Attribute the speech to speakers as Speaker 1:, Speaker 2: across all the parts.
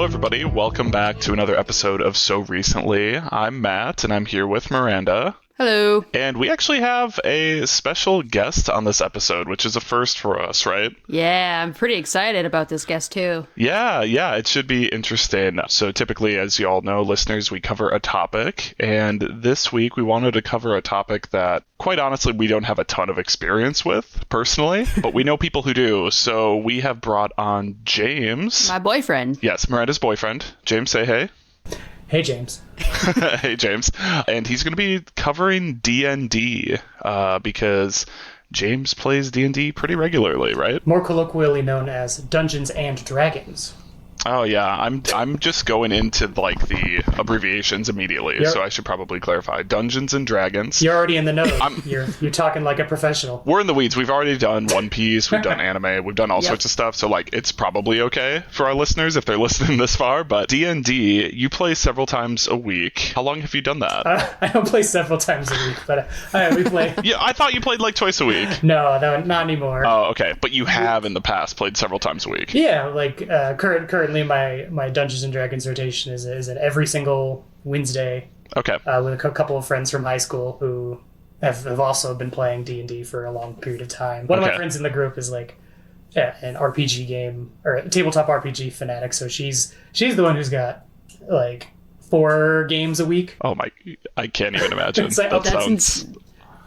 Speaker 1: everybody. Welcome back to another episode of So Recently. I'm Matt, and I'm here with Miranda.
Speaker 2: Hello.
Speaker 1: And we actually have a special guest on this episode, which is a first for us, right?
Speaker 2: Yeah, I'm pretty excited about this guest, too.
Speaker 1: Yeah, it should be interesting. So typically, as you all know, listeners, we cover a topic. And this week, we wanted to cover a topic that, quite honestly, we don't have a ton of experience with, personally. But we know people who do. So we have brought on James.
Speaker 2: My boyfriend.
Speaker 1: Yes, Miranda's boyfriend. James, say hey.
Speaker 3: Hey, James.
Speaker 1: Hey, James. And he's going to be covering D&D because James plays D&D pretty regularly, right?
Speaker 3: More colloquially known as Dungeons and Dragons.
Speaker 1: Oh, yeah. I'm just going into, like, the abbreviations immediately, so I should probably clarify. Dungeons and Dragons.
Speaker 3: You're already in the know. You're talking like a professional.
Speaker 1: We're in the weeds. We've already done One Piece. We've done anime. We've done all sorts of stuff. So, like, it's probably okay for our listeners if they're listening this far. But D&D, you play several times a week. How long have you done that?
Speaker 3: I don't play several times a week, but we play.
Speaker 1: Yeah, I thought you played, like, twice a week.
Speaker 3: No, not anymore.
Speaker 1: Oh, okay. But you have in the past played several times a week.
Speaker 3: Yeah, like, currently my Dungeons and Dragons rotation is at every single Wednesday.
Speaker 1: Okay.
Speaker 3: With a couple of friends from high school who have also been playing D&D for a long period of time. One of my friends in the group is like an RPG game or a tabletop RPG fanatic, so she's the one who's got like 4 games a week.
Speaker 1: Oh my! I can't even imagine.
Speaker 3: It's like,
Speaker 1: that sounds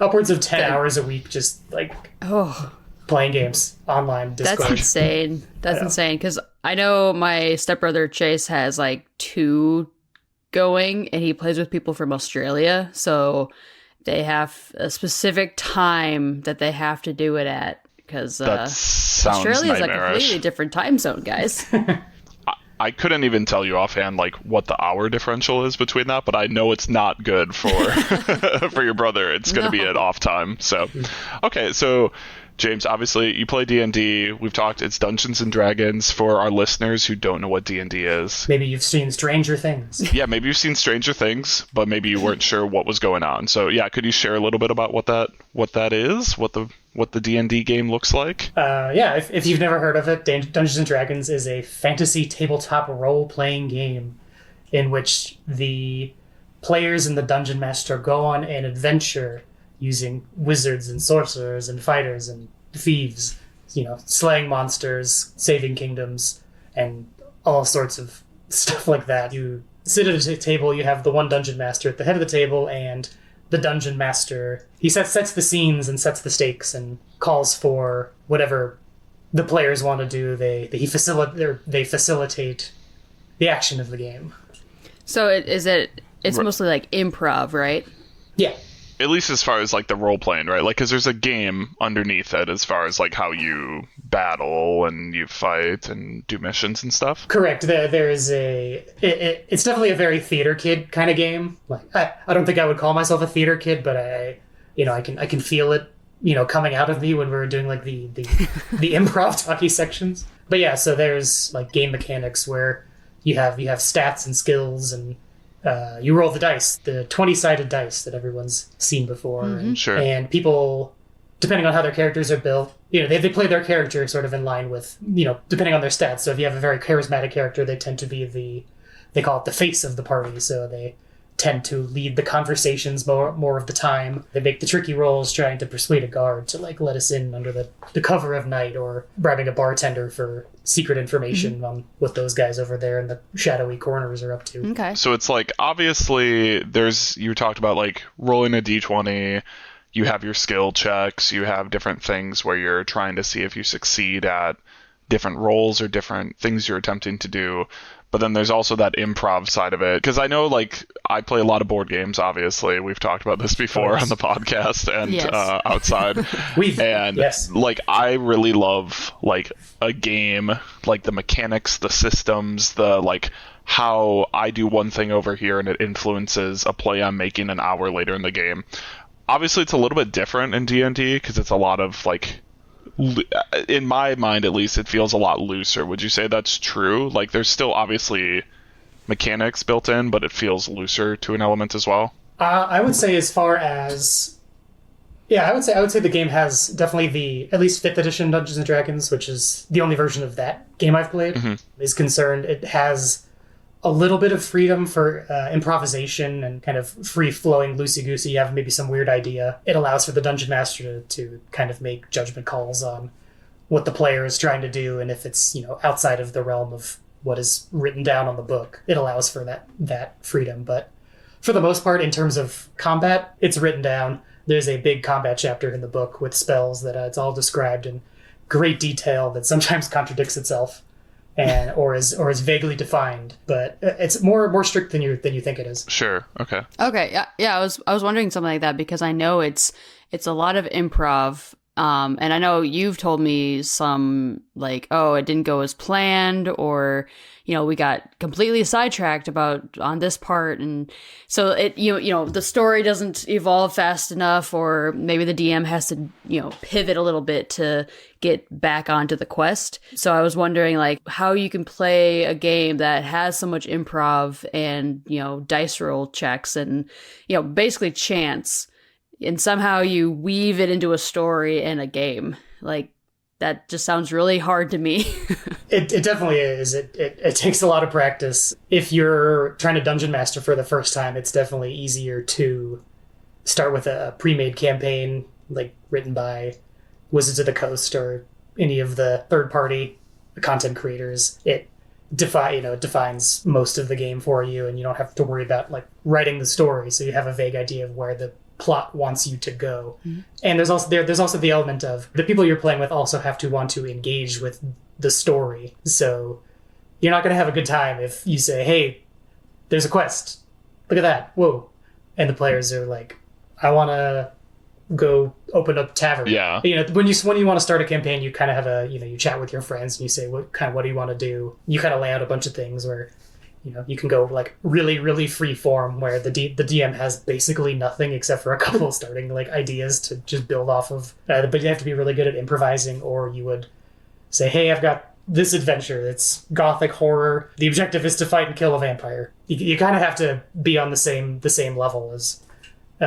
Speaker 3: upwards of 10 hours a week, just like playing games online. Discord.
Speaker 2: That's insane. That's insane because I know my stepbrother Chase has like 2 going, and he plays with people from Australia, so they have a specific time that they have to do it at because Australia is like a completely different time zone, guys.
Speaker 1: I couldn't even tell you offhand like what the hour differential is between that, but I know it's not good for for your brother. It's going to be at off time. So, okay, so James, obviously you play D&D. We've talked. It's Dungeons and Dragons for our listeners who don't know what D&D is.
Speaker 3: Maybe you've seen Stranger Things.
Speaker 1: Yeah, maybe you've seen Stranger Things, but maybe you weren't sure what was going on. So yeah, could you share a little bit about what that is? What the D&D game looks like?
Speaker 3: If you've never heard of it, Dungeons and Dragons is a fantasy tabletop role-playing game in which the players and the dungeon master go on an adventure using wizards and sorcerers and fighters and thieves, slaying monsters, saving kingdoms, and all sorts of stuff like that. You sit at a table, you have the one dungeon master at the head of the table, and the dungeon master, he sets the scenes and sets the stakes and calls for whatever the players want to do. They facilitate the action of the game.
Speaker 2: So it's mostly like improv, right?
Speaker 3: Yeah.
Speaker 1: At least as far as like the role playing, right? Like, because there's a game underneath it as far as like how you battle and you fight and do missions and stuff.
Speaker 3: Correct. It's definitely a very theater kid kind of game. Like I don't think I would call myself a theater kid, but I can feel it, coming out of me when we were doing like the improv talkie sections. But yeah, so there's like game mechanics where you have stats and skills and you roll the dice, the 20-sided dice that everyone's seen before.
Speaker 2: Mm-hmm.
Speaker 1: Sure.
Speaker 3: And people, depending on how their characters are built, they play their character sort of in line with, depending on their stats. So if you have a very charismatic character, they tend to be they call it the face of the party. So they tend to lead the conversations more of the time. They make the tricky rolls trying to persuade a guard to like let us in under the cover of night, or bribing a bartender for secret information on what those guys over there in the shadowy corners are up to.
Speaker 2: Okay.
Speaker 1: So it's like, obviously you talked about like rolling a d20, you have your skill checks, you have different things where you're trying to see if you succeed at different roles or different things you're attempting to do. But then there's also that improv side of it. Because I know, like, I play a lot of board games, obviously. We've talked about this before on the podcast and outside. Like, I really love, like, a game, like, the mechanics, the systems, the, like, how I do one thing over here and it influences a play I'm making an hour later in the game. Obviously, it's a little bit different in D&D because it's a lot of, like, in my mind at least, it feels a lot looser. Would you say that's true? Like, there's still obviously mechanics built in, but it feels looser to an element as well.
Speaker 3: I would say as far as I would say the game has definitely the at least 5th edition Dungeons and Dragons, which is the only version of that game I've played, is concerned. It has a little bit of freedom for improvisation and kind of free-flowing, loosey-goosey. You have maybe some weird idea. It allows for the dungeon master to kind of make judgment calls on what the player is trying to do, and if it's, outside of the realm of what is written down on the book, it allows for that freedom. But for the most part, in terms of combat, it's written down. There's a big combat chapter in the book with spells that it's all described in great detail that sometimes contradicts itself. Or is vaguely defined, but it's more strict than you think it is.
Speaker 1: Sure. Okay.
Speaker 2: Okay. Yeah. I was wondering something like that because I know it's a lot of improv. And I know you've told me some like, oh, it didn't go as planned, or we got completely sidetracked on this part, and so it the story doesn't evolve fast enough, or maybe the DM has to pivot a little bit to get back onto the quest. So I was wondering like how you can play a game that has so much improv and dice roll checks and basically chance, and somehow you weave it into a story and a game. Like, that just sounds really hard to me.
Speaker 3: It definitely is. It takes a lot of practice. If you're trying to dungeon master for the first time, it's definitely easier to start with a pre-made campaign, like written by Wizards of the Coast or any of the third-party content creators. It defines most of the game for you, and you don't have to worry about like writing the story, so you have a vague idea of where the plot wants you to go. Mm-hmm. And there's also the element of the people you're playing with also have to want to engage with the story. So you're not going to have a good time if you say, hey, there's a quest, look at that, whoa, and the players are like, I want to go open up tavern.
Speaker 1: Yeah.
Speaker 3: When you want to start a campaign, you kind of have you chat with your friends and you say, what do you want to do? You kind of lay out a bunch of things where you can go like really, really free form where the DM has basically nothing except for a couple starting like ideas to just build off of. But you have to be really good at improvising, or you would say, hey, I've got this adventure. It's gothic horror. The objective is to fight and kill a vampire. You kind of have to be on the same level as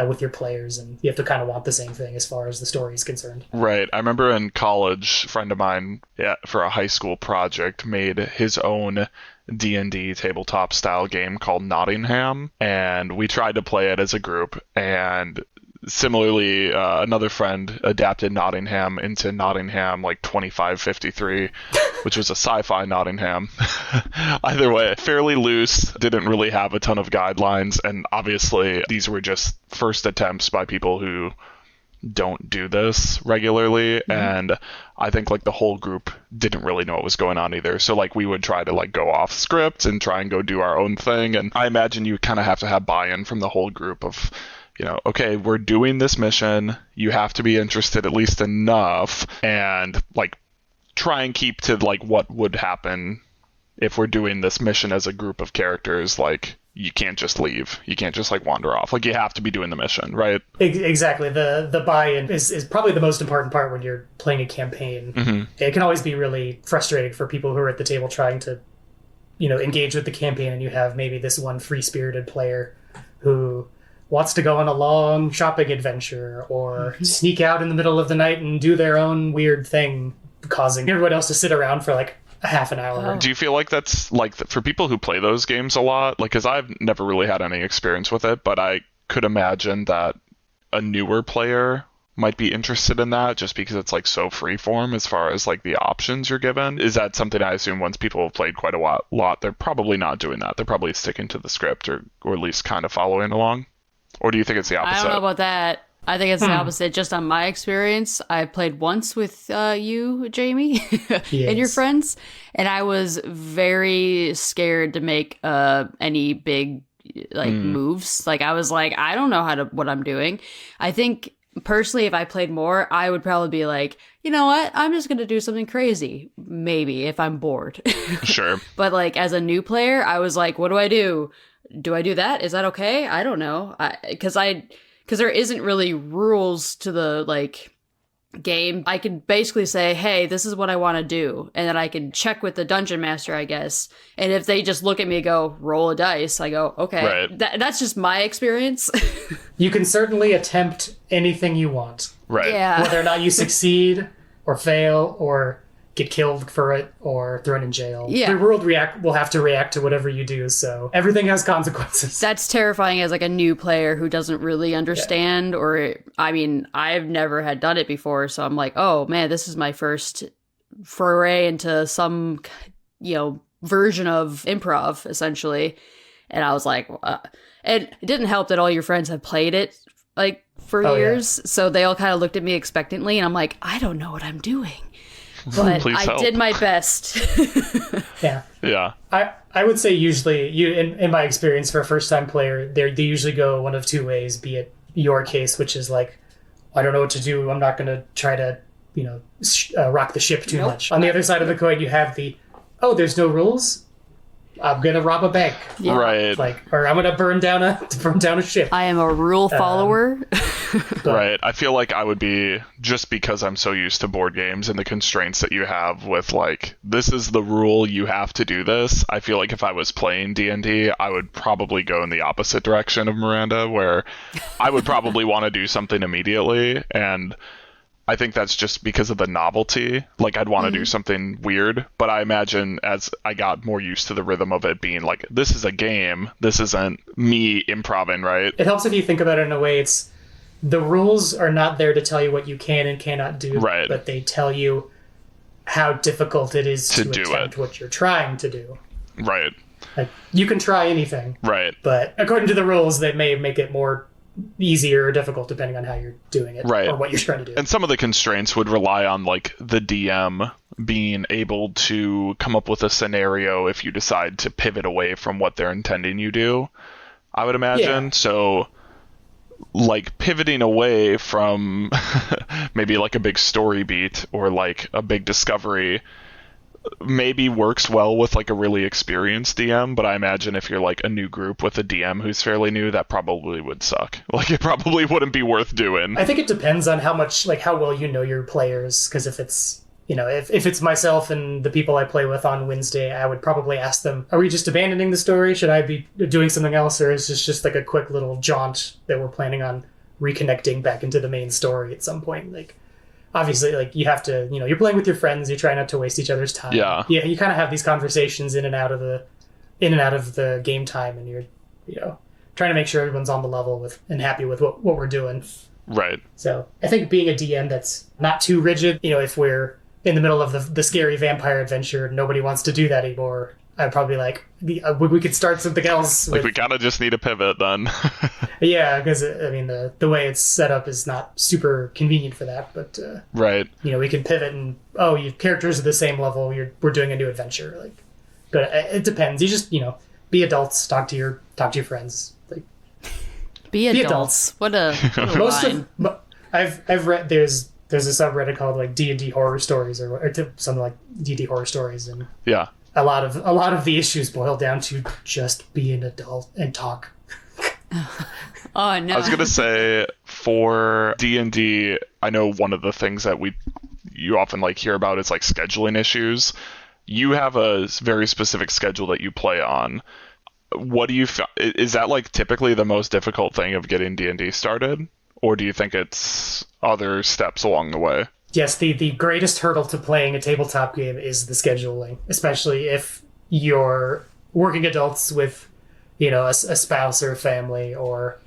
Speaker 3: with your players, and you have to kind of want the same thing as far as the story is concerned.
Speaker 1: Right. I remember in college, a friend of mine, for a high school project, made his own D&D tabletop style game called Nottingham, and we tried to play it as a group, and similarly another friend adapted Nottingham into Nottingham like 2553, which was a sci-fi Nottingham. Either way, fairly loose, didn't really have a ton of guidelines, and obviously these were just first attempts by people who don't do this regularly. Mm-hmm. And I think like the whole group didn't really know what was going on either, so like we would try to like go off script and try and go do our own thing. And I imagine you kind of have to have buy-in from the whole group of, okay, we're doing this mission, you have to be interested at least enough, and like try and keep to like what would happen if we're doing this mission as a group of characters. Like, you can't just leave. You can't just like wander off. Like, you have to be doing the mission, right?
Speaker 3: Exactly. The buy-in is probably the most important part when you're playing a campaign. Mm-hmm. It can always be really frustrating for people who are at the table trying to, engage with the campaign, and you have maybe this one free-spirited player who wants to go on a long shopping adventure or sneak out in the middle of the night and do their own weird thing, causing everyone else to sit around for like a half an hour.
Speaker 1: Do you feel like that's like for people who play those games a lot? Like, because I've never really had any experience with it, but I could imagine that a newer player might be interested in that just because it's like so freeform as far as like the options you're given. Is that something I assume once people have played quite a lot, they're probably not doing that. They're probably sticking to the script or at least kind of following along? Or do you think it's the opposite?
Speaker 2: I don't know about that. I think it's the opposite. Just on my experience, I played once with you, Jamie, yes, and your friends, and I was very scared to make any big moves. Like, I was like, I don't know what I'm doing. I think personally, if I played more, I would probably be like, you know what? I'm just gonna do something crazy. Maybe if I'm bored.
Speaker 1: Sure.
Speaker 2: But like as a new player, I was like, what do I do? Do I do that? Is that okay? I don't know. Because there isn't really rules to the like game. I could basically say, hey, this is what I want to do, and then I can check with the dungeon master, I guess. And if they just look at me and go, roll a dice, I go, okay.
Speaker 1: Right.
Speaker 2: That's just my experience.
Speaker 3: You can certainly attempt anything you want.
Speaker 1: Right.
Speaker 2: Yeah.
Speaker 3: Whether or not you succeed or fail or get killed for it or thrown in jail.
Speaker 2: Yeah.
Speaker 3: The world will have to react to whatever you do, so everything has consequences.
Speaker 2: That's terrifying as like a new player who doesn't really understand, or I mean, I've never had done it before, so I'm like, oh man, this is my first foray into some, version of improv, essentially. And I was like, and it didn't help that all your friends have played it like for years, so they all kind of looked at me expectantly, and I'm like, I don't know what I'm doing. But I did my best.
Speaker 3: Yeah. I would say usually, in my experience, for a first-time player, they usually go one of two ways, be it your case, which is like, I don't know what to do, I'm not going to try to, rock the ship too much. On the other side of the coin, you have there's no rules, I'm going to rob a bank.
Speaker 1: Yeah. Right.
Speaker 3: Or I'm going to burn down a ship.
Speaker 2: I am a rule follower.
Speaker 1: Right. I feel like I would be, just because I'm so used to board games and the constraints that you have with like, this is the rule, you have to do this. I feel like if I was playing D&D, I would probably go in the opposite direction of Miranda, where I would probably want to do something immediately. And I think that's just because of the novelty. Like, I'd want to do something weird, but I imagine as I got more used to the rhythm of it being like, this is a game, this isn't me improving, right?
Speaker 3: It helps if you think about it in a way. The rules are not there to tell you what you can and cannot do,
Speaker 1: right,
Speaker 3: but they tell you how difficult it is to attempt what you're trying to do.
Speaker 1: Right.
Speaker 3: Like, you can try anything.
Speaker 1: Right.
Speaker 3: But according to the rules, they may make it more easier or difficult depending on how you're doing it,
Speaker 1: right,
Speaker 3: or what you're trying to do.
Speaker 1: And some of the constraints would rely on like the DM being able to come up with a scenario if you decide to pivot away from what they're intending you do, I would imagine. Yeah. So like pivoting away from maybe like a big story beat or like a big discovery maybe works well with like a really experienced DM, but I imagine if you're like a new group with a DM who's fairly new, that probably would suck. Like, it probably wouldn't be worth doing.
Speaker 3: I think it depends on how well you know your players, because if it's, if it's myself and the people I play with on Wednesday, I would probably ask them, are we just abandoning the story? Should I be doing something else? Or is this just like a quick little jaunt that we're planning on reconnecting back into the main story at some point? Like, obviously, like, you have to, you're playing with your friends, you try not to waste each other's time.
Speaker 1: Yeah.
Speaker 3: Yeah, you kind of have these conversations in and out of the game time, and you're, trying to make sure everyone's on the level with and happy with what we're doing.
Speaker 1: Right.
Speaker 3: So I think being a DM that's not too rigid, if we're in the middle of the scary vampire adventure, nobody wants to do that anymore, I'd probably like, we could start something else.
Speaker 1: Like, we kind of just need a pivot then.
Speaker 3: Yeah, because, the way it's set up is not super convenient for that, but...
Speaker 1: right.
Speaker 3: We can pivot and, your characters are the same level, we're doing a new adventure. Like, but it depends. You just, be adults, talk to your friends. Like,
Speaker 2: be adults. What a line.
Speaker 3: I've read, there's a subreddit called, like, D&D horror stories, or something like D&D horror stories, and...
Speaker 1: Yeah.
Speaker 3: A lot of the issues boil down to just be an adult and talk.
Speaker 2: Oh, no.
Speaker 1: I was gonna say, for D&D, I know one of the things that you often like hear about is like scheduling issues. You have a very specific schedule that you play on. What do you is that like typically the most difficult thing of getting D&D started, or do you think it's other steps along the way?
Speaker 3: Yes, the greatest hurdle to playing a tabletop game is the scheduling, especially if you're working adults with, a spouse or a family or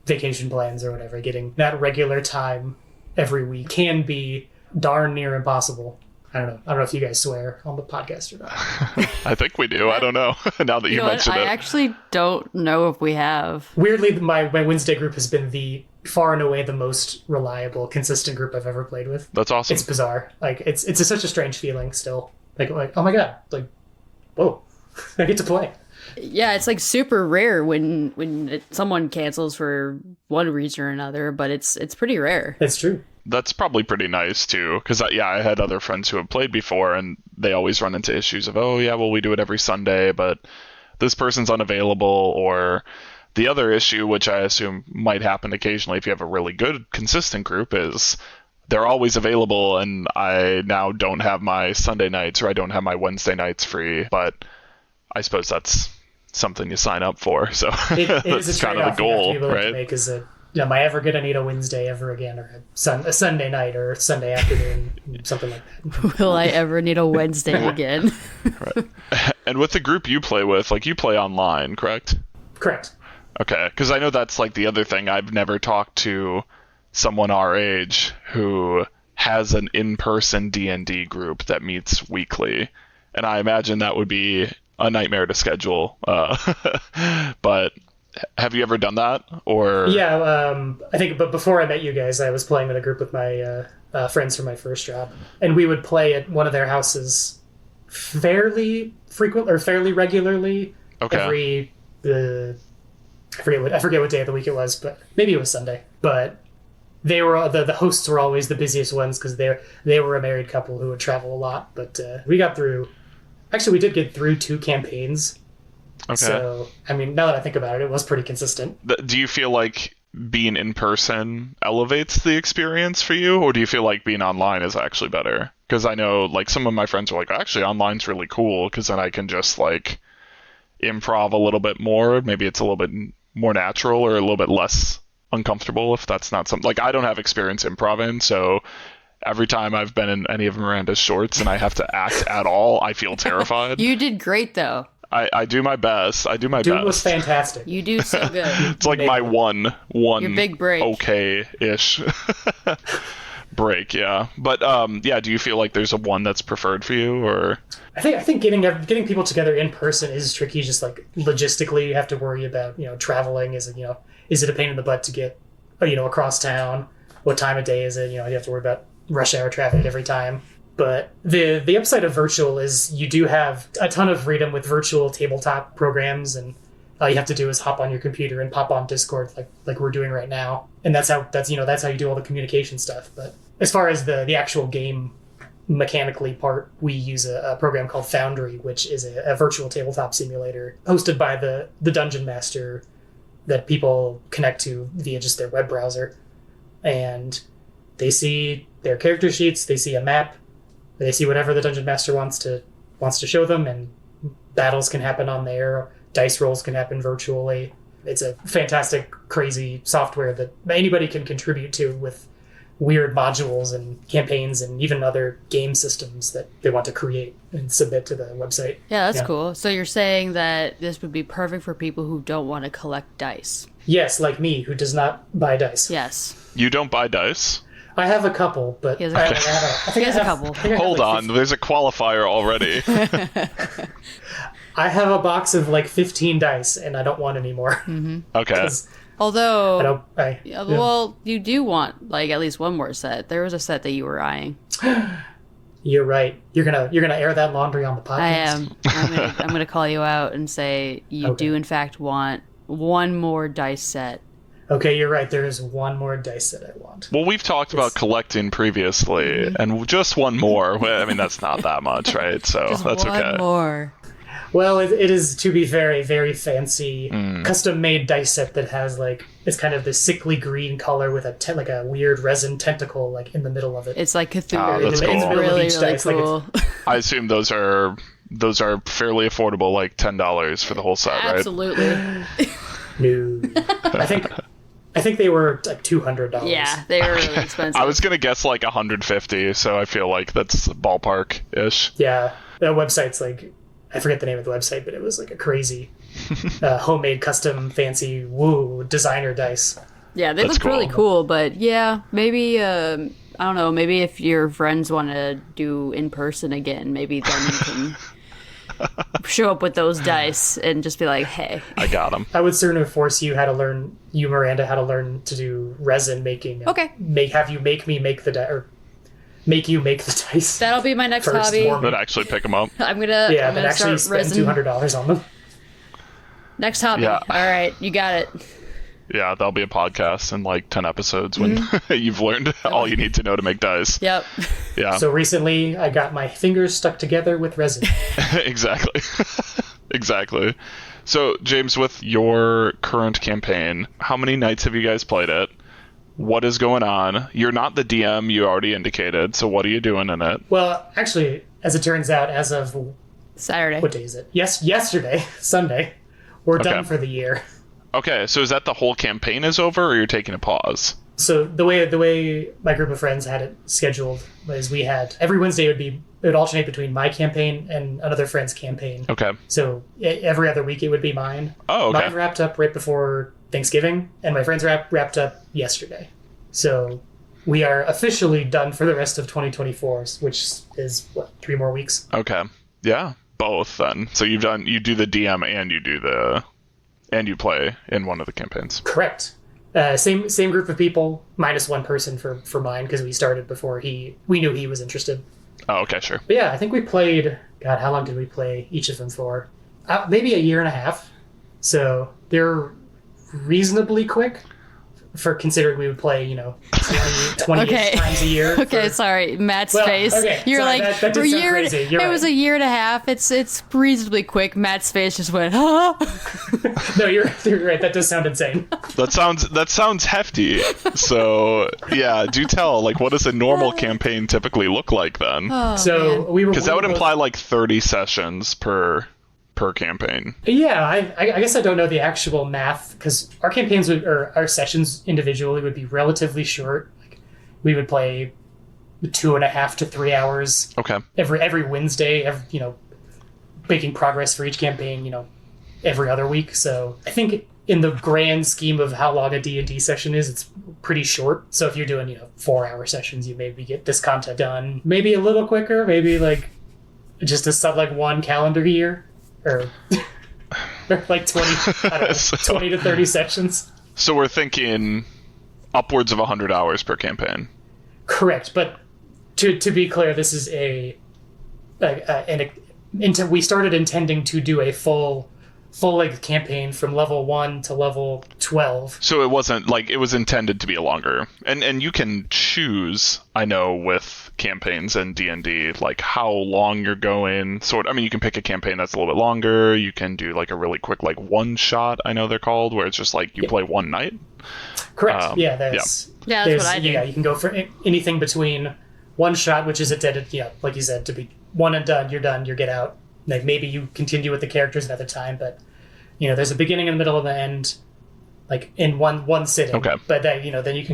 Speaker 3: vacation plans or whatever. Getting that regular time every week can be darn near impossible. I don't know if you guys swear on the podcast or not.
Speaker 1: I think we do. I don't know. Now that you mentioned it.
Speaker 2: I actually don't know if we have.
Speaker 3: Weirdly, my Wednesday group has been the far and away the most reliable, consistent group I've ever played with.
Speaker 1: That's awesome.
Speaker 3: It's bizarre. Like, it's such a strange feeling still. Like, oh my god. Like, whoa. I get to play.
Speaker 2: Yeah, it's like super rare when someone cancels for one reason or another, but it's pretty rare.
Speaker 3: It's true.
Speaker 1: That's probably pretty nice too, because I had other friends who have played before, and they always run into issues of, we do it every Sunday, but this person's unavailable, or the other issue, which I assume might happen occasionally if you have a really good, consistent group, is they're always available, and I now don't have my Sunday nights, or I don't have my Wednesday nights free, but I suppose that's something you sign up for, so
Speaker 3: it
Speaker 1: that's
Speaker 3: is a
Speaker 1: kind of the goal,
Speaker 3: you have to be able
Speaker 1: right?
Speaker 3: to make, is that Am I ever gonna need a Wednesday ever again, or a Sunday night or Sunday afternoon, something like that.
Speaker 2: Will I ever need a Wednesday again?
Speaker 1: Right. And with the group you play with, like, you play online, correct?
Speaker 3: Correct.
Speaker 1: Okay, because I know that's like the other thing. I've never talked to someone our age who has an in-person D&D group that meets weekly, and I imagine that would be a nightmare to schedule. But have you ever done that? Or
Speaker 3: Yeah, I think. But before I met you guys, I was playing with a group with my friends from my first job, and we would play at one of their houses fairly regularly.
Speaker 1: Okay.
Speaker 3: I forget what day of the week it was, but maybe it was Sunday. But they were the hosts were always the busiest ones because they were a married couple who would travel a lot. But we got through. Actually, we did get through 2 campaigns.
Speaker 1: Okay.
Speaker 3: So, I mean, now that I think about it, it was pretty consistent.
Speaker 1: Do you feel like being in person elevates the experience for you, or do you feel like being online is actually better? Because I know, like, some of my friends are like, actually, online's really cool because then I can just, like, improv a little bit more. Maybe it's a little bit more natural or a little bit less uncomfortable if that's not something. Like, I don't have experience improving, so every time I've been in any of Miranda's shorts and I have to act at all, I feel terrified.
Speaker 2: You did great, though.
Speaker 1: I do my best. I do my
Speaker 3: Dude
Speaker 1: best.
Speaker 3: was fantastic.
Speaker 2: You do so good.
Speaker 1: It's like my one
Speaker 2: Your big break.
Speaker 1: okay-ish break, yeah. But yeah, do you feel like there's a one that's preferred for you, or?
Speaker 3: I think getting people together in person is tricky. Just like logistically, you have to worry about traveling. Is it a pain in the butt to get across town? What time of day is it? You have to worry about rush hour traffic every time. But the upside of virtual is you do have a ton of freedom with virtual tabletop programs, and all you have to do is hop on your computer and pop on Discord like we're doing right now, and that's how you do all the communication stuff. But as far as the actual game mechanically part, we use a program called Foundry, which is a virtual tabletop simulator hosted by the dungeon master that people connect to via just their web browser, and they see their character sheets, they see a map. They see whatever the dungeon master wants to show them, and battles can happen on there. Dice rolls can happen virtually. It's a fantastic, crazy software that anybody can contribute to with weird modules and campaigns and even other game systems that they want to create and submit to the website.
Speaker 2: Yeah, that's cool. So you're saying that this would be perfect for people who don't want to collect dice.
Speaker 3: Yes, like me, who does not buy dice.
Speaker 2: Yes.
Speaker 1: You don't buy dice?
Speaker 3: I have a couple, but
Speaker 2: he has a couple.
Speaker 1: Hold on, there's a qualifier already.
Speaker 3: I have a box of like 15 dice, and I don't want any more.
Speaker 2: Mm-hmm.
Speaker 1: Okay.
Speaker 2: Although, well, you do want like at least one more set. There was a set that you were eyeing.
Speaker 3: You're right. You're gonna air that laundry on the podcast.
Speaker 2: I am. I'm gonna call you out and say you do in fact want one more dice set.
Speaker 3: Okay, you're right. There is one more dice that I want.
Speaker 1: Well, we've talked about collecting previously, and just one more. I mean, that's not that much, right? So
Speaker 2: just
Speaker 1: that's okay.
Speaker 2: One more.
Speaker 3: Well, it is, to be very, very fancy, custom-made dice set that has it's kind of this sickly green color with a weird resin tentacle in the middle of it.
Speaker 2: It's like Cthulhu.
Speaker 1: That's cool.
Speaker 3: In the middle of each dice,
Speaker 2: cool.
Speaker 1: I assume those are fairly affordable, like $10 for the whole set, right?
Speaker 2: Absolutely.
Speaker 3: No, I think they were like $200.
Speaker 2: Yeah, they were really expensive.
Speaker 1: I was gonna guess like 150, so I feel like that's ballpark-ish.
Speaker 3: Yeah, the website's I forget the name of the website, but it was like a crazy homemade, custom, fancy, designer dice.
Speaker 2: Yeah, they look really cool, but yeah, maybe I don't know. Maybe if your friends want to do in person again, maybe then you can show up with those dice and just be like, "Hey,
Speaker 1: I got them."
Speaker 3: I would certainly force you Miranda, how to learn to do resin making.
Speaker 2: Okay.
Speaker 3: Have you make me make the dice, or make you make the dice.
Speaker 2: That'll be my next hobby.
Speaker 1: But actually pick them up.
Speaker 2: I'm gonna
Speaker 3: actually spend $200 on them.
Speaker 2: Next hobby.
Speaker 1: Yeah.
Speaker 2: All right, you got it.
Speaker 1: Yeah, that'll be a podcast in like 10 episodes when you've learned all you need to know to make dice.
Speaker 2: Yep.
Speaker 1: Yeah.
Speaker 3: So recently, I got my fingers stuck together with resin.
Speaker 1: Exactly. Exactly. So, James, with your current campaign, how many nights have you guys played it? What is going on? You're not the DM, you already indicated, so what are you doing in it?
Speaker 3: Well, actually, as it turns out, as of
Speaker 2: Saturday.
Speaker 3: What day is it? Yesterday, Sunday, we're done for the year.
Speaker 1: Okay, so is that the whole campaign is over, or you're taking a pause?
Speaker 3: So the way my group of friends had it scheduled was we had every Wednesday it would alternate between my campaign and another friend's campaign.
Speaker 1: Okay.
Speaker 3: So every other week it would be mine.
Speaker 1: Oh, okay.
Speaker 3: Mine wrapped up right before Thanksgiving, and my friends wrapped up yesterday. So we are officially done for the rest of 2024, which is, 3 more weeks?
Speaker 1: Okay. Yeah, both then. So you do the DM and you play in one of the campaigns.
Speaker 3: Correct. Same group of people, minus one person for mine, because we started before we knew he was interested.
Speaker 1: Oh, okay, sure.
Speaker 3: But yeah, I think we played, God, how long did we play each of them for? Maybe a year and a half. So they're reasonably quick for considering we would play, 20
Speaker 2: Okay.
Speaker 3: times a year.
Speaker 2: Okay, sorry, Matt's face.
Speaker 3: Okay,
Speaker 2: You're
Speaker 3: sorry,
Speaker 2: like,
Speaker 3: that did sound crazy. You're
Speaker 2: it
Speaker 3: right.
Speaker 2: was a year and a half. It's reasonably quick. Matt's face just went, huh?
Speaker 3: No, you're right. That does sound insane.
Speaker 1: That sounds hefty. So yeah, do tell. Like, what does a normal campaign typically look like then?
Speaker 2: Oh,
Speaker 3: So
Speaker 2: man.
Speaker 3: we were
Speaker 1: Because that would
Speaker 3: both-
Speaker 1: imply like 30 sessions per campaign.
Speaker 3: Yeah, I guess I don't know the actual math because our campaigns or our sessions individually would be relatively short. Like we would play 2.5 to 3 hours
Speaker 1: Okay.
Speaker 3: every Wednesday. Making progress for each campaign. Every other week. So I think in the grand scheme of how long a D&D session is, it's pretty short. So if you're doing 4-hour sessions, you maybe get this content done maybe a little quicker. Maybe like just a sub like 1 calendar year. Or like 20, I don't know,
Speaker 1: So-
Speaker 3: 20 to 30 sessions.
Speaker 1: So we're thinking upwards of 100 hours per campaign.
Speaker 3: Correct, but to be clear, this is we started intending to do a full length campaign from level 1 to level 12.
Speaker 1: So it wasn't like it was intended to be a longer. And you can choose, I know, with campaigns and D&D, like how long you're going. You can pick a campaign that's a little bit longer. You can do like a really quick like one shot, I know they're called, where it's just like you play one night.
Speaker 3: Correct. That's
Speaker 2: what I do.
Speaker 3: Yeah, you can go for anything between one shot, which is intended, like you said, to be one and done. You're done. You get out. Like maybe you continue with the characters another time, but there's a beginning, and middle, and the end, like in one sitting.
Speaker 1: Okay.
Speaker 3: But then then you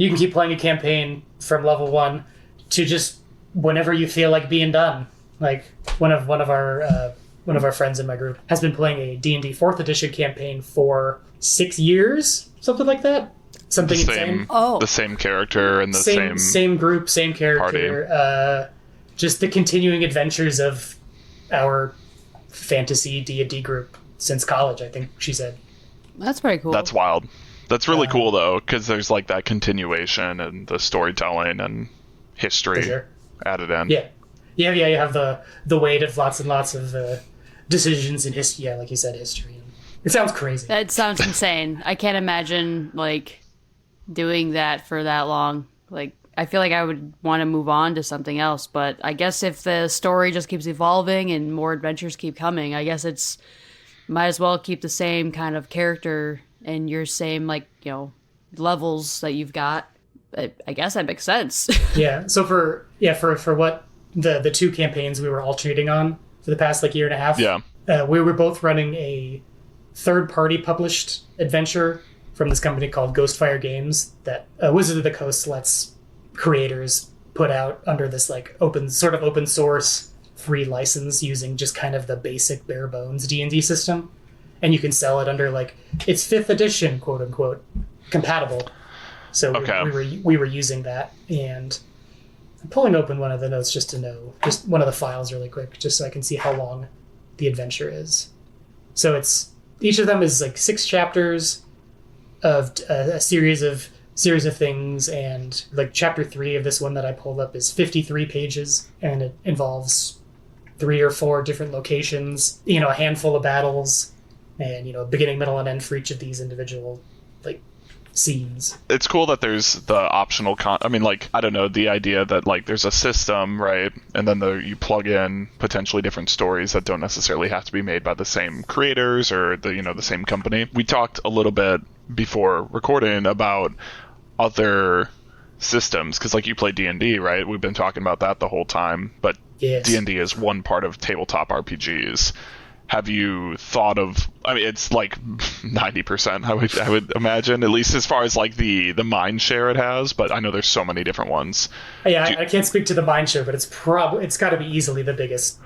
Speaker 3: can keep playing a campaign from level 1 to just whenever you feel like being done. Like one of our friends in my group has been playing a D&D 4th edition campaign for 6 years, something like that. Something insane.
Speaker 2: Oh.
Speaker 1: The same character and the
Speaker 3: same group, same character. Just the continuing adventures of our fantasy D&D group since college, I think she said.
Speaker 2: That's pretty cool.
Speaker 1: That's wild. That's really cool though, because there's like that continuation and the storytelling and history
Speaker 3: Sure.
Speaker 1: added in.
Speaker 3: Yeah. You have the weight of lots and lots of decisions in history. Yeah, like you said, history. It sounds crazy.
Speaker 2: That sounds insane. I can't imagine like doing that for that long. Like I feel like I would want to move on to something else, but I guess if the story just keeps evolving and more adventures keep coming, I guess it's might as well keep the same kind of character and your same levels that you've got. I guess that makes sense.
Speaker 3: Yeah. So for what the 2 campaigns we were alternating on for the past year and a half.
Speaker 1: Yeah.
Speaker 3: We were both running a third-party published adventure from this company called Ghostfire Games that Wizard of the Coast lets creators put out under this open source free license using just kind of the basic bare bones D&D system, and you can sell it under it's 5th edition, quote unquote, compatible. So we were using that, and I'm pulling open one of the notes just one of the files really quick, just so I can see how long the adventure is. So it's each of them is 6 chapters of a series of things, and chapter 3 of this one that I pulled up is 53 pages, and it involves 3 or 4 different locations, a handful of battles, and a beginning, middle, and end for each of these individual scenes.
Speaker 1: It's cool that there's the optional I don't know, the idea that there's a system, right? And then you plug in potentially different stories that don't necessarily have to be made by the same creators or the same company. We talked a little bit before recording about other systems, because you play D&D, right? We've been talking about that the whole time, but
Speaker 3: Yes.
Speaker 1: D&D is one part of tabletop RPGs. have you thought of? I mean, it's like 90%. I would imagine, at least as far as like the mind share it has. But I know there's so many different ones.
Speaker 3: Yeah, I can't speak to the mind share, but it's got to be easily the biggest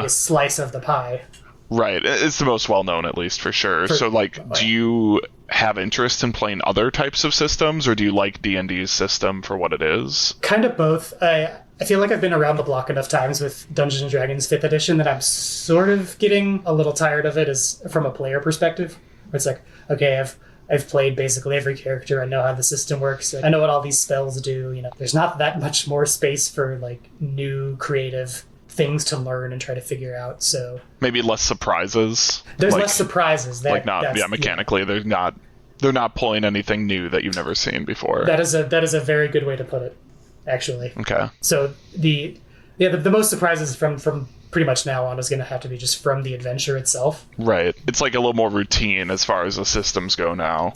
Speaker 3: slice of the pie.
Speaker 1: Right, it's the most well known, at least for sure. So, like, do you have interest in playing other types of systems, or do you like D&D's system for what it is?
Speaker 3: Kind of both. I feel like I've been around the block enough times with Dungeons and Dragons 5th edition that I'm sort of getting a little tired of it as from a player perspective. It's like, okay, I've played basically every character. I know how the system works. I know what all these spells do. You know, there's not that much more space for like new creative things to learn and try to figure out. So
Speaker 1: maybe less surprises.
Speaker 3: There's less surprises.
Speaker 1: Mechanically, they're not pulling anything new that you've never seen before.
Speaker 3: That is a very good way to put it, actually.
Speaker 1: Okay.
Speaker 3: So the most surprises from pretty much now on is going to have to be just from the adventure itself.
Speaker 1: Right. It's like a little more routine as far as the systems go now.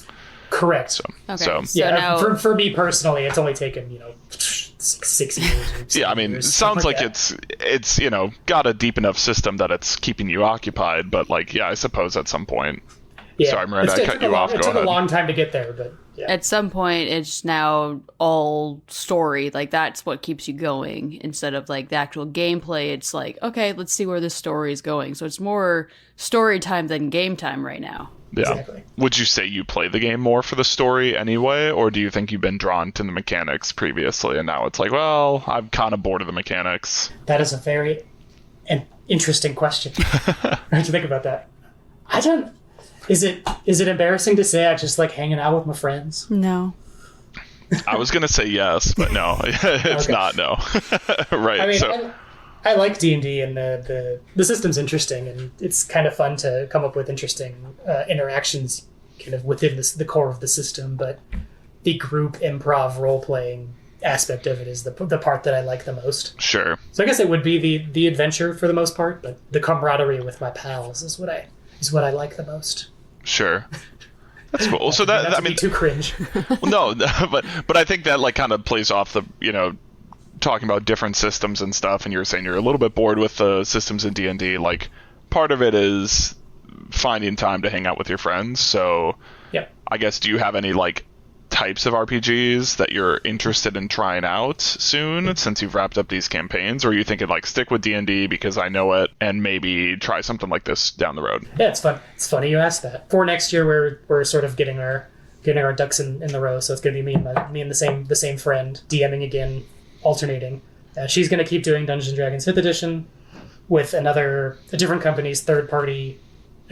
Speaker 3: Correct.
Speaker 1: So
Speaker 3: for me personally, it's only taken 6 years.
Speaker 1: Yeah, I mean, it sounds like it's got a deep enough system that it's keeping you occupied. But like, yeah, I suppose at some point.
Speaker 3: Yeah.
Speaker 1: Sorry, Miranda, I cut you off.
Speaker 3: It took a long time to get there, but yeah.
Speaker 2: At some point, it's now all story. Like, that's what keeps you going instead of like the actual gameplay. It's like, okay, let's see where this story is going. So it's more story time than game time right now.
Speaker 1: Yeah.
Speaker 3: Exactly.
Speaker 1: Would you say you play the game more for the story anyway, or do you think you've been drawn to the mechanics previously and now it's like, well, I'm kind of bored of the mechanics?
Speaker 3: That is a very interesting question. I have to think about that. I don't... Is it embarrassing to say I just like hanging out with my friends?
Speaker 2: No.
Speaker 1: I was going to say yes, but no. It's not, no. Right.
Speaker 3: I mean, I like D&D, and the system's interesting, and it's kind of fun to come up with interesting interactions kind of within the core of the system, but the group improv role-playing aspect of it is the part that I like the most.
Speaker 1: Sure.
Speaker 3: So I guess it would be the adventure for the most part, but the camaraderie with my pals is what I like the most.
Speaker 1: Sure. That's cool. So that I mean,
Speaker 3: too cringe.
Speaker 1: No, but I think that like kind of plays off the, talking about different systems and stuff, and you're saying you're a little bit bored with the systems in D&D. Like, part of it is finding time to hang out with your friends. So,
Speaker 3: yeah.
Speaker 1: I guess, do you have any like types of RPGs that you're interested in trying out soon, since you've wrapped up these campaigns, or are you thinking like stick with D&D because I know it, and maybe try something like this down the road?
Speaker 3: Yeah, it's fun. It's funny you asked that. For next year, we're sort of getting our ducks in the row. So it's going to be me and the same friend DMing again, alternating. She's going to keep doing Dungeons & Dragons 5th edition with a different company's third-party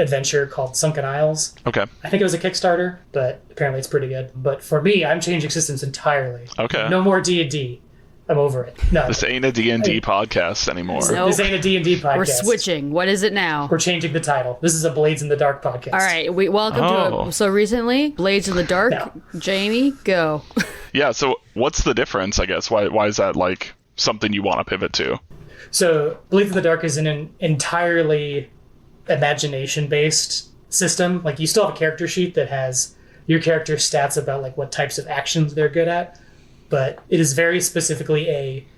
Speaker 3: adventure called Sunken Isles.
Speaker 1: Okay.
Speaker 3: I think it was a Kickstarter, but apparently it's pretty good. But for me, I'm changing systems entirely.
Speaker 1: Okay.
Speaker 3: No more D&D. I'm over it. No.
Speaker 1: This ain't a D&D podcast anymore.
Speaker 2: Nope.
Speaker 3: This ain't a D&D podcast.
Speaker 2: We're switching. What is it now?
Speaker 3: We're changing the title. This is a Blades in the Dark podcast.
Speaker 2: All right. Welcome to so recently, Blades in the Dark.
Speaker 3: No.
Speaker 2: Jamie, go.
Speaker 1: Yeah, so what's the difference, I guess? Why is that like something you want to pivot to?
Speaker 3: So Blades in the Dark is an entirely imagination-based system. Like, you still have a character sheet that has your character's stats about like what types of actions they're good at, but it is very specifically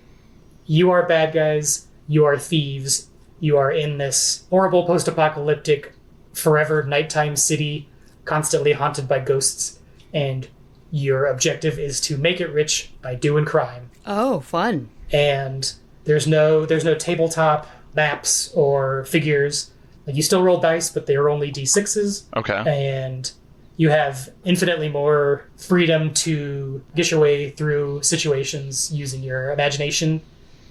Speaker 3: you are bad guys, you are thieves, you are in this horrible post-apocalyptic forever nighttime city constantly haunted by ghosts, and your objective is to make it rich by doing crime.
Speaker 2: Oh, fun.
Speaker 3: And there's no tabletop maps or figures. Like, you still roll dice, but they are only D6s.
Speaker 1: Okay.
Speaker 3: And you have infinitely more freedom to get your way through situations using your imagination.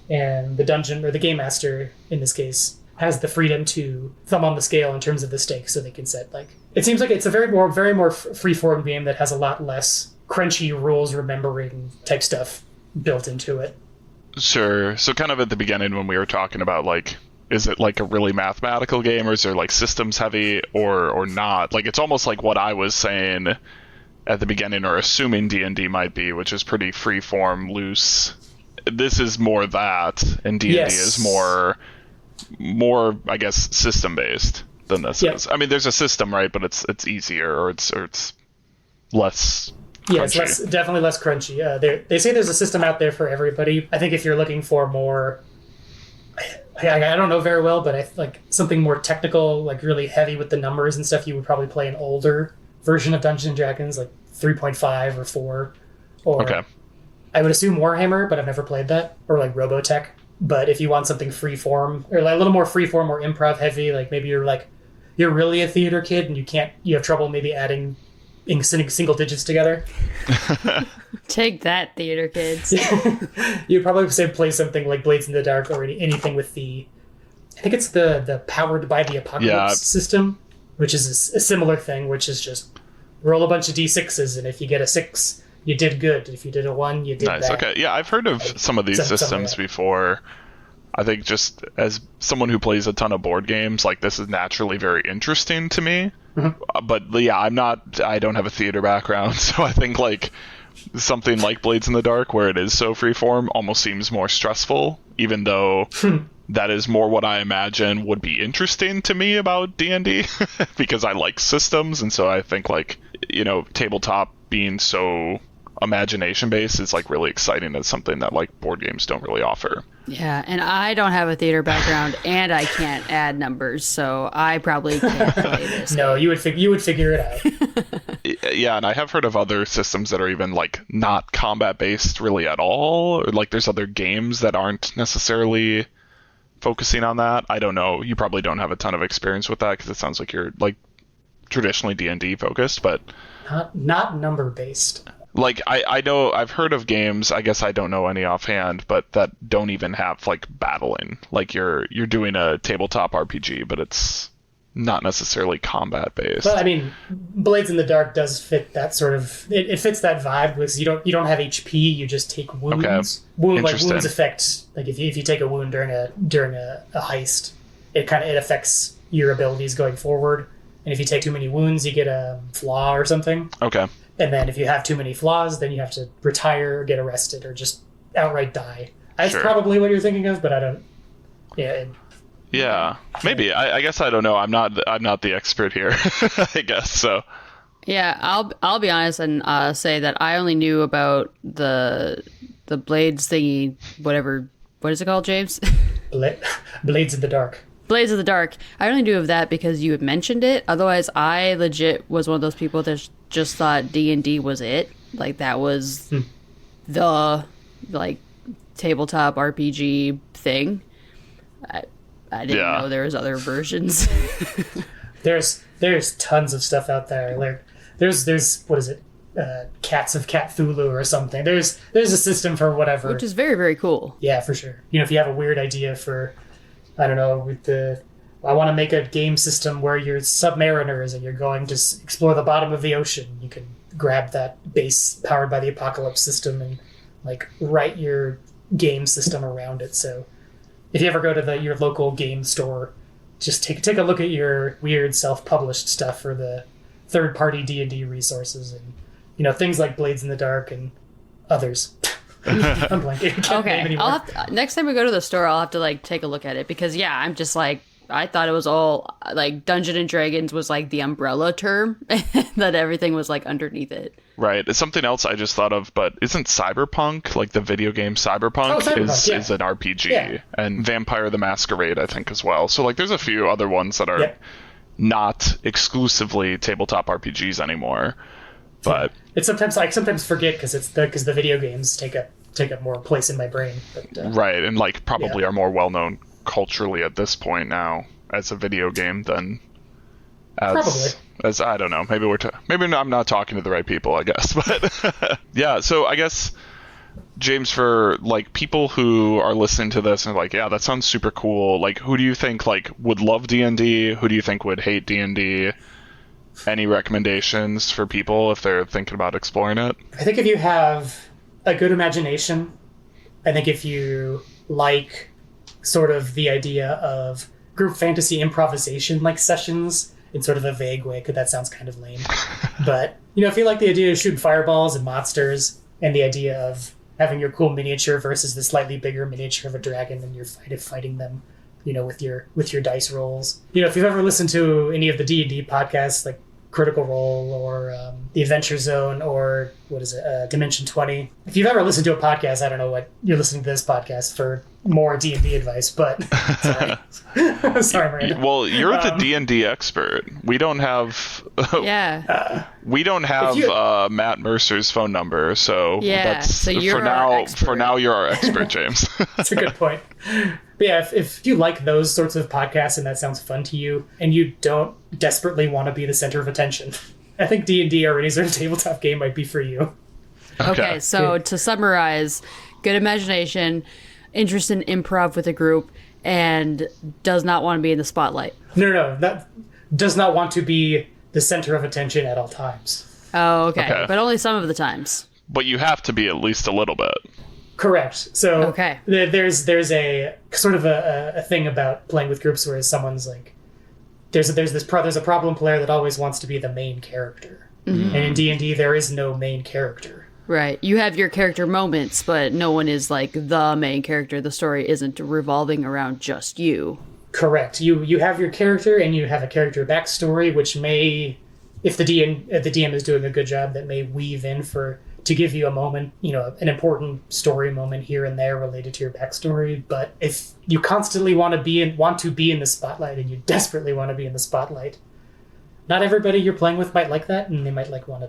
Speaker 3: And the dungeon, or the game master in this case, has the freedom to thumb on the scale in terms of the stakes, so they can set like... It seems like it's a very more free-form game that has a lot less crunchy rules remembering type stuff built into it.
Speaker 1: Sure. So kind of at the beginning when we were talking about like, is it like a really mathematical game, or is there like systems heavy or not? Like, it's almost like what I was saying at the beginning, or assuming D&D might be, which is pretty free form, loose. This is more that, and D&D is more I guess system based than this is. I mean, there's a system, right? But it's easier, or it's less.
Speaker 3: Yeah,
Speaker 1: crunchy.
Speaker 3: it's definitely less crunchy. They say there's a system out there for everybody. I think if you're looking for more, I don't know very well, but I like something more technical, like really heavy with the numbers and stuff. You would probably play an older version of Dungeons and Dragons, like 3.5 or 4, or
Speaker 1: Okay.
Speaker 3: I would assume Warhammer, but I've never played that, or like Robotech. But if you want something free form, or like a little more free form or improv heavy, like maybe you're really a theater kid and you have trouble maybe adding in single digits together.
Speaker 2: Take that, theater kids.
Speaker 3: You'd probably say play something like Blades in the Dark or anything with I think it's the Powered by the Apocalypse system, which is a similar thing, which is just roll a bunch of d6s, and if you get a 6, you did good. If you did a 1, you did
Speaker 1: Nice.
Speaker 3: bad.
Speaker 1: Okay. Yeah, I've heard of some of these systems before. I think just as someone who plays a ton of board games, like this is naturally very interesting to me.
Speaker 3: Mm-hmm.
Speaker 1: But yeah, I don't have a theater background, so I think like something like Blades in the Dark, where it is so freeform, almost seems more stressful, even though that is more what I imagine would be interesting to me about D&D, because I like systems, and so I think like, tabletop being so imagination based is like really exciting. It's something that like board games don't really offer.
Speaker 2: Yeah, and I don't have a theater background, and I can't add numbers, so I probably can't play this.
Speaker 3: No, you would figure it out.
Speaker 1: Yeah, and I have heard of other systems that are even like not combat based really at all, or like there's other games that aren't necessarily focusing on that. I don't know. You probably don't have a ton of experience with that because it sounds like you're like traditionally D&D focused, but
Speaker 3: not number based.
Speaker 1: like I know I've heard of games, I guess I don't know any offhand, but that don't even have like battling. Like you're doing a tabletop RPG, but it's not necessarily combat based.
Speaker 3: But I mean, Blades in the Dark does fit that sort of. It fits that vibe because you don't have HP. You just take wounds.
Speaker 1: Okay.
Speaker 3: Wounds affect like if you take a wound during a heist, it affects your abilities going forward. And if you take too many wounds, you get a flaw or something.
Speaker 1: Okay.
Speaker 3: And then if you have too many flaws, then you have to retire or get arrested or just outright die. That's probably what you're thinking of, but I don't. Yeah.
Speaker 1: Yeah, maybe. I guess I don't know. I'm not the expert here. I guess so.
Speaker 2: Yeah, I'll be honest and say that I only knew about the blades thingy, whatever. What is it called, James?
Speaker 3: Blades in the Dark.
Speaker 2: Blades of the Dark. I only knew of that because you had mentioned it. Otherwise, I legit was one of those people that just thought D&D was it. Like that was the like tabletop RPG thing. I didn't know there was other versions.
Speaker 3: There's tons of stuff out there. Like there's what is it? Cats of Cthulhu or something. There's a system for whatever.
Speaker 2: Which is very, very cool.
Speaker 3: Yeah, for sure. If you have a weird idea for I don't know, I want to make a game system where you're submariners and you're going to explore the bottom of the ocean. You can grab that base Powered by the Apocalypse system and like write your game system around it. So if you ever go to your local game store, just take a look at your weird self-published stuff for the third-party D&D resources and things like Blades in the Dark and others. I'm blanking.
Speaker 2: Okay, next time we go to the store, I'll have to like take a look at it because I'm just like I thought it was all like Dungeons and Dragons was like the umbrella term that everything was like underneath it.
Speaker 1: Right. It's something else I just thought of, but isn't Cyberpunk, like the video game Cyberpunk, is an RPG, and Vampire the Masquerade, I think, as well. So like there's a few other ones that are not exclusively tabletop RPGs anymore. But
Speaker 3: it's sometimes forget because the video games take up more place in my brain. But,
Speaker 1: right, and like probably are more well known culturally at this point now as a video game than as I don't know. Maybe I'm not talking to the right people, I guess. But yeah, so I guess James, for like people who are listening to this and like, yeah, that sounds super cool. Like, who do you think like would love D&D? Who do you think would hate D&D? Any recommendations for people if they're thinking about exploring it?
Speaker 3: I think if you have a good imagination, I think if you like sort of the idea of group fantasy improvisation like sessions in sort of a vague way, because that sounds kind of lame. But, if you like the idea of shooting fireballs and monsters and the idea of having your cool miniature versus the slightly bigger miniature of a dragon and you're fighting them, with your dice rolls. If you've ever listened to any of the D&D podcasts, like Critical Role or the Adventure Zone or what is it, Dimension 20. If you've ever listened to a podcast, I don't know what you're listening to this podcast for more D&D advice, but sorry. Sorry, Miranda.
Speaker 1: Well, you're the D&D expert. We don't have Matt Mercer's phone number, so that's
Speaker 2: so you're
Speaker 1: for now you're our expert, James.
Speaker 3: That's a good point. But yeah, if you like those sorts of podcasts and that sounds fun to you, and you don't desperately want to be the center of attention, I think D&D or any sort of tabletop game might be for you.
Speaker 2: Okay, so to summarize, good imagination, interest in improv with a group, and does not want to be in the spotlight.
Speaker 3: No, that does not want to be the center of attention at all times.
Speaker 2: Oh, okay. But only some of the times.
Speaker 1: But you have to be at least a little bit.
Speaker 3: Correct. So there's a sort of a thing about playing with groups where someone's like, there's a problem player that always wants to be the main character, and in D&D there is no main character.
Speaker 2: Right. You have your character moments, but no one is like the main character. The story isn't revolving around just you. Correct.
Speaker 3: You have your character and you have a character backstory, which may, if the DM is doing a good job, that may weave in to give you a moment, an important story moment here and there related to your backstory. But if you constantly want to be in the spotlight, and you desperately want to be in the spotlight, not everybody you're playing with might like that, and they might want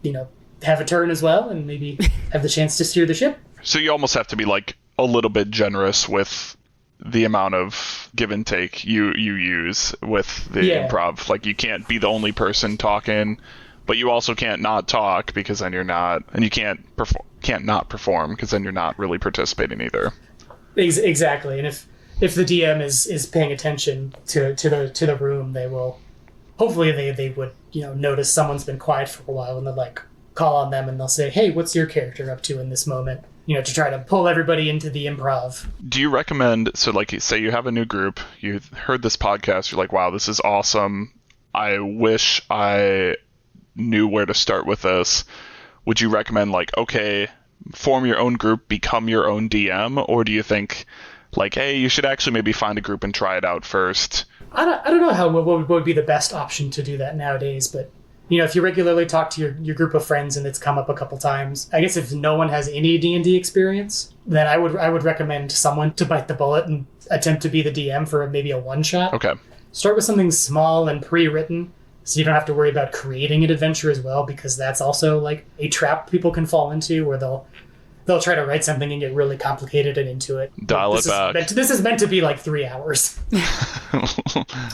Speaker 3: to, have a turn as well, and maybe have the chance to steer the ship.
Speaker 1: So you almost have to be like a little bit generous with the amount of give and take you use with the improv. Like you can't be the only person talking, but you also can't not talk because then you're not, and you can't not perform because then you're not really participating either.
Speaker 3: Exactly, and if the DM is paying attention to the room, they will hopefully they would notice someone's been quiet for a while, and they'll like call on them and they'll say, "Hey, what's your character up to in this moment?" To try to pull everybody into the improv.
Speaker 1: Do you recommend? So, like, say you have a new group, you heard this podcast, you're like, "Wow, this is awesome! I wish I knew where to start with this." Would you recommend like, okay, form your own group, become your own DM, or do you think like, hey, you should actually maybe find a group and try it out first?
Speaker 3: I don't know what would be the best option to do that nowadays, but if you regularly talk to your group of friends and it's come up a couple times, I guess if no one has any D&D experience, then I would recommend someone to bite the bullet and attempt to be the DM for maybe a one shot.
Speaker 1: Okay.
Speaker 3: Start with something small and pre-written, so you don't have to worry about creating an adventure as well, because that's also like a trap people can fall into, where they'll try to write something and get really complicated and into it.
Speaker 1: Dial it back.
Speaker 3: This is meant to be like 3 hours.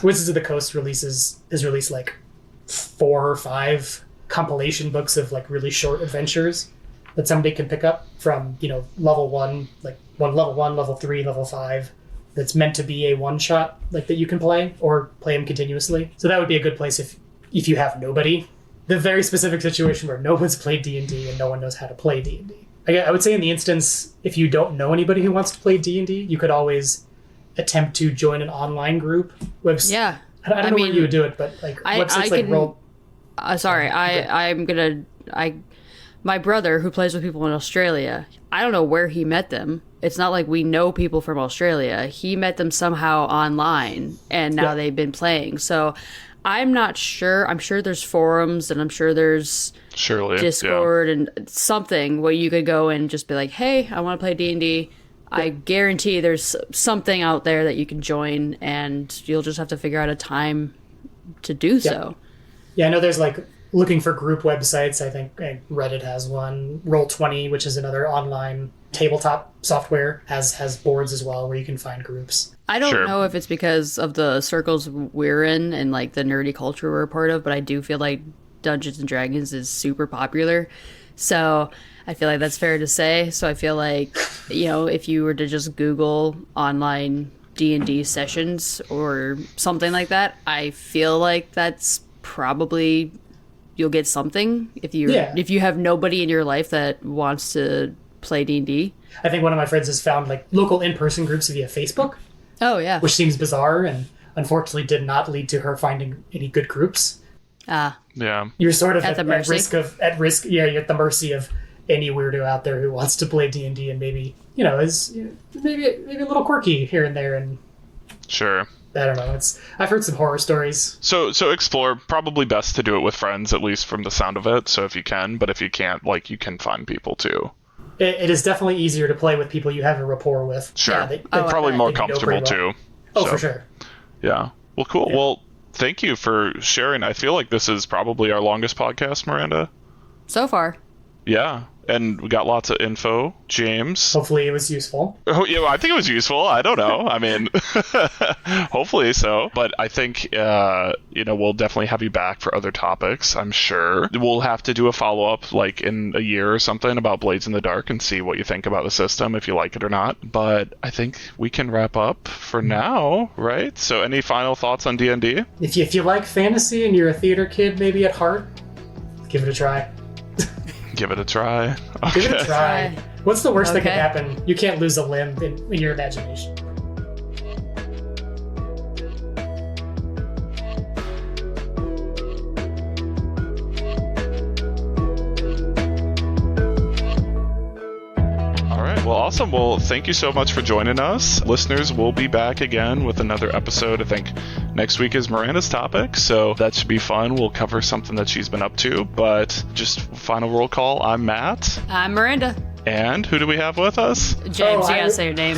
Speaker 3: Wizards of the Coast has released like 4 or 5 compilation books of like really short adventures that somebody can pick up from level 1, level 1, level 3, level 5. That's meant to be a one shot, like that you can play or play them continuously. So that would be a good place if you have nobody. The very specific situation where no one's played D&D and no one knows how to play D&D. I would say in the instance, if you don't know anybody who wants to play D&D, you could always attempt to join an online group.
Speaker 2: Yeah.
Speaker 3: I don't know where you would do it, but like websites like Roll.
Speaker 2: My brother, who plays with people in Australia, I don't know where he met them. It's not like we know people from Australia. He met them somehow online, and now they've been playing. So I'm not sure. I'm sure there's forums, and I'm sure there's Discord and something where you could go and just be like, hey, I want to play D&D. I guarantee there's something out there that you can join, and you'll just have to figure out a time to do so.
Speaker 3: Yeah, I know there's like looking for group websites. I think Reddit has one. Roll20, which is another online tabletop software, has boards as well where you can find groups.
Speaker 2: I don't know if it's because of the circles we're in and like the nerdy culture we're a part of, but I do feel like Dungeons and Dragons is super popular. So I feel like that's fair to say. So I feel like, if you were to just Google online D&D sessions or something like that, I feel like that's probably, you'll get something if you have nobody in your life that wants to play D&D.
Speaker 3: I think one of my friends has found like local in-person groups via Facebook.
Speaker 2: Oh yeah.
Speaker 3: Which seems bizarre and unfortunately did not lead to her finding any good groups.
Speaker 1: Yeah.
Speaker 3: You're sort of at risk. Yeah, you're at the mercy of any weirdo out there who wants to play D&D and maybe, is maybe a little quirky here and there. And
Speaker 1: sure.
Speaker 3: I don't know. I've heard some horror stories.
Speaker 1: So explore. Probably best to do it with friends, at least from the sound of it. So if you can, but if you can't, like, you can find people too.
Speaker 3: It is definitely easier to play with people you have a rapport with.
Speaker 1: Sure.
Speaker 3: Yeah,
Speaker 1: probably more comfortable too.
Speaker 3: Oh, for sure.
Speaker 1: Yeah. Well, cool. Yeah. Well, thank you for sharing. I feel like this is probably our longest podcast, Miranda.
Speaker 2: So far.
Speaker 1: Yeah. And we got lots of info. James.
Speaker 3: Hopefully it was useful.
Speaker 1: Oh, yeah, I think it was useful. I don't know. I mean, hopefully so. But I think, we'll definitely have you back for other topics, I'm sure. We'll have to do a follow-up, like, in a year or something about Blades in the Dark and see what you think about the system, if you like it or not. But I think we can wrap up for now, right? So any final thoughts on D&D?
Speaker 3: If you like fantasy and you're a theater kid maybe at heart, give it a try.
Speaker 1: Give it a try. Okay.
Speaker 3: Give it a try. What's the worst that could happen? You can't lose a limb in your imagination.
Speaker 1: Well, awesome. Well, thank you so much for joining us. Listeners, we'll be back again with another episode. I think next week is Miranda's topic, so that should be fun. We'll cover something that she's been up to, but just final roll call. I'm Matt.
Speaker 2: I'm Miranda.
Speaker 1: And who do we have with us?
Speaker 2: James, you gotta say your name.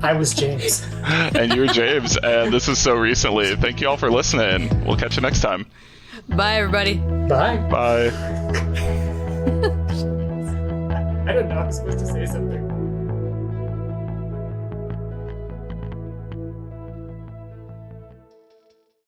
Speaker 3: I was James.
Speaker 1: And you're James, and this is So Recently. Thank you all for listening. We'll catch you next time.
Speaker 2: Bye, everybody.
Speaker 3: Bye.
Speaker 1: Bye.
Speaker 3: I don't know. I was supposed to say something.